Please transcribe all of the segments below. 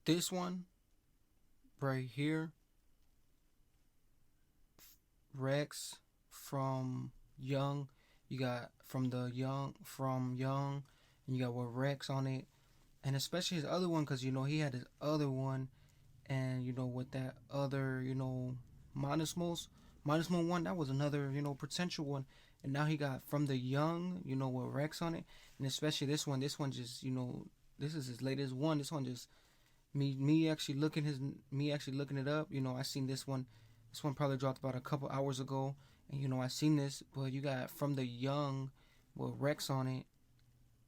this one right here, Rakz from Young. You got from Young, and you got with Rakz on it, and especially his other one, cause he had his other one, and with that other minus most one, that was another potential one, and now he got from the Young, with Rakz on it, and especially this one just this is his latest one. This one just me actually looking it up. I seen this one. This one probably dropped about a couple hours ago, and I seen this, but you got from the Young with Rakz on it,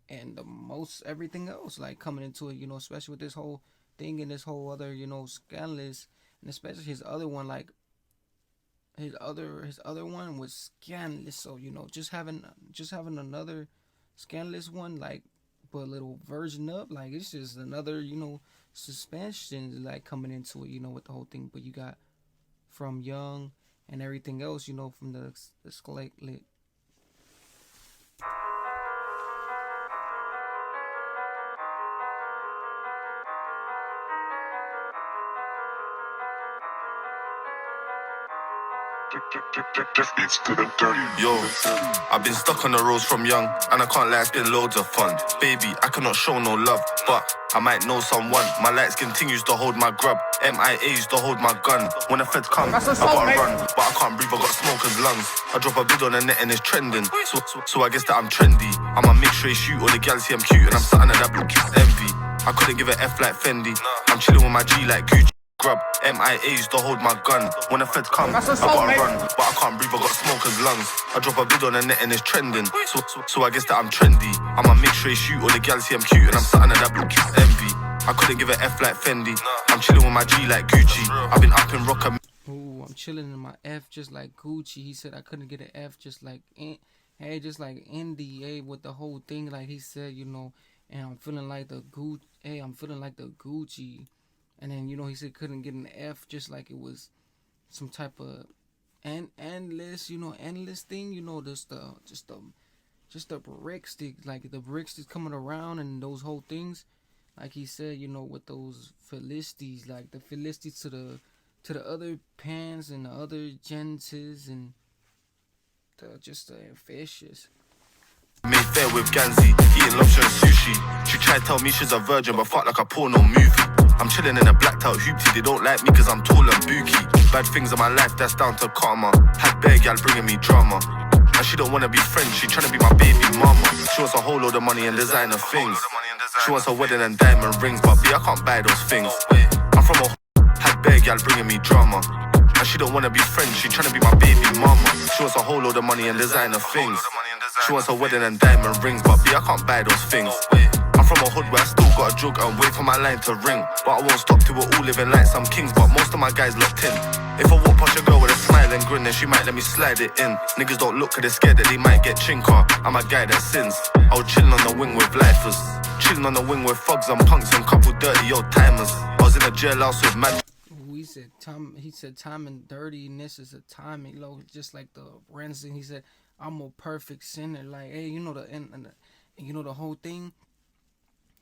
and the most everything else like coming into it, especially with this whole thing and this whole other, scandalous, and especially his other one, like his other one was scandalous. So just having another scandalous one, like but a little version up, like it's just another suspension like coming into it, with the whole thing. But you got from Young and everything else, from the Skelett. Yo, I've been stuck on the roads from young, and I can't lie, it's been loads of fun. Baby, I cannot show no love, but I might know someone. My light skin continues to hold my grub. MIA used to hold my gun. When the feds come, I gotta run, but I can't breathe, I got smoker's lungs. I drop a vid on the net and it's trending, so I guess that I'm trendy. I'm a mixed race shoot, all the gals see I'm cute, and I'm something that blue kids envy. I couldn't give a F like Fendi. I'm chilling with my G like Gucci. Grub, MIA used to hold my gun. When the feds come, I gotta run, but I can't breathe, I got smoker's lungs. I drop a vid on the net and it's trending, so I guess that I'm trendy. I'm a mixed race shoot, all the gals see I'm cute, and I'm something that blue kids envy. I couldn't give a F like Fendi. I'm chilling with my G like Gucci. I've been up in rock. Ooh, I'm chilling in my F just like Gucci. He said I couldn't get an F just like just like NDA with the whole thing, like he said, and I'm feeling like the Gucci. I'm feeling like the Gucci. And then he said couldn't get an F, just like it was some type of endless thing, just the brick stick, like the brick sticks coming around and those whole things, like he said, with those Philistines, like the Philistines to the other pans and the other genses and the fishes. Made fair with Ganzi, eating lobster and sushi. She tried to tell me she's a virgin, but fuck like a porno movie. I'm chilling in a blacked out hoopty, they don't like me cause I'm tall and booky. Bad things in my life, that's down to karma. Had bare gal bringing me drama, and she don't wanna be friends, she tryna be my baby mama. She wants a whole load of money and designer things. She wants a wedding and diamond rings, but B, I can't buy those things. I'm from a had bare gal bringing me drama, and she don't wanna be friends, she tryna be my baby mama. She wants a whole load of money and designer things. She wants a wedding and diamond rings, but B, I can't buy those things. I'm from a hood where I still got a jug and wait for my line to ring, but I won't stop till we're all living like some kings, but most of my guys locked in. If I walk past a girl with a smile and grin, then she might let me slide it in. Niggas don't look cause they're scared that they might get chinker. I'm a guy that sins. I was chilling on the wing with lifers, chilling on the wing with thugs and punks and couple dirty old timers. I was in a jailhouse with mad. He said time and dirtiness is a time, just like the Branson. He said I'm a perfect sinner, like hey, the whole thing,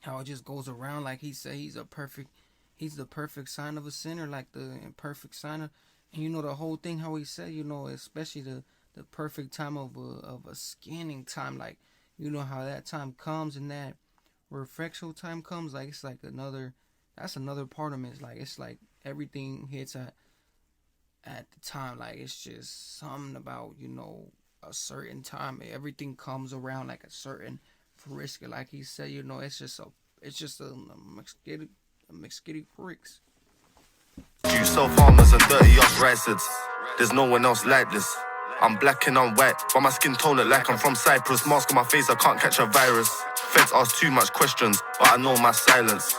how it just goes around, like he said he's the perfect sign of a sinner, like the imperfect sign of, and the whole thing, how he said, especially the perfect time of a scanning time, like how that time comes and that refractional time comes, like it's like that's another part of it. It's like everything hits at the time, like it's just something about a certain time, everything comes around like a certain frisker, like he said, it's just a mixkitty pricks. You self-harmers and dirty up racids. There's no one else like this. I'm black and I'm white, but my skin tone look like I'm from Cyprus. Mask on my face, I can't catch a virus. Feds ask too much questions, but I know my silence.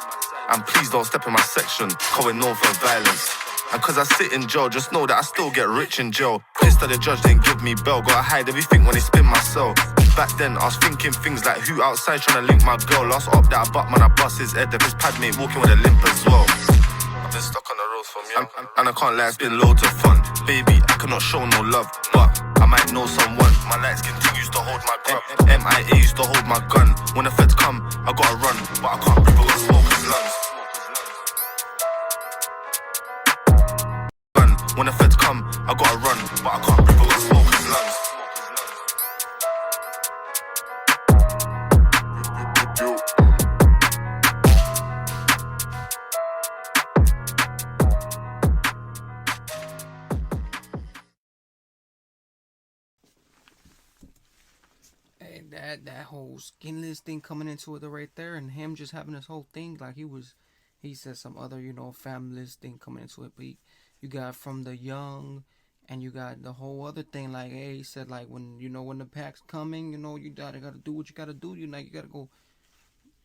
And please don't step in my section, going known for violence. And cause I sit in jail, just know that I still get rich in jail. Pissed that the judge didn't give me bail, gotta hide everything when they spin my cell. Back then, I was thinking things like who outside trying to link my girl. Last up that I butt man, I bust his head. If his pad mate walking with a limp as well. I've been stuck on the roads from young, and I can't lie, it's been loads of fun. Baby, I cannot show no love, but I might know someone. My light continues to hold my grub. MIA used to hold my gun. When the feds come, I gotta run, but I can't breathe, I got smoker's lungs. When the feds come, I gotta run, but I can't breathe, I got smoke in lungs. And that whole skinless thing coming into it right there, and him just having this whole thing like he said some other familist thing coming into it, but you got from the young, and you got the whole other thing like, hey, he said like when the pack's coming, you gotta do what you gotta do, you gotta go,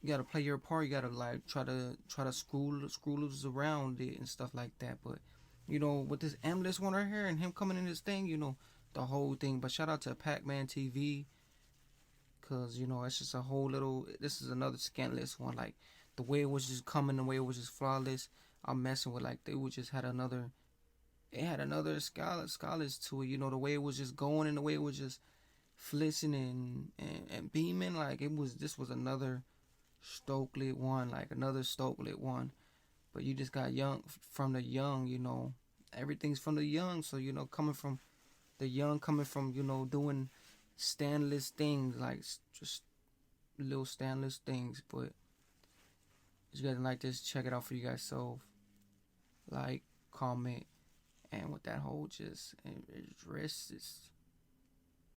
you gotta play your part, you gotta like try to school around it and stuff like that, but with this endless one right here and him coming in this thing, the whole thing. But shout out to Pac-Man TV, because it's just a whole little, this is another scantless one, like the way it was just coming, the way it was just flawless. I'm messing with like they would just had another, it had another scholars to it, the way it was just going and the way it was just flitzing and beaming, like this was another Stokely one, like another Stokely one. But you just got young from the young, everything's from the young, so coming from the young, coming from doing standless things, like just little standless things. But if you guys like this, check it out for you guys. So like, comment, and with that whole just rest is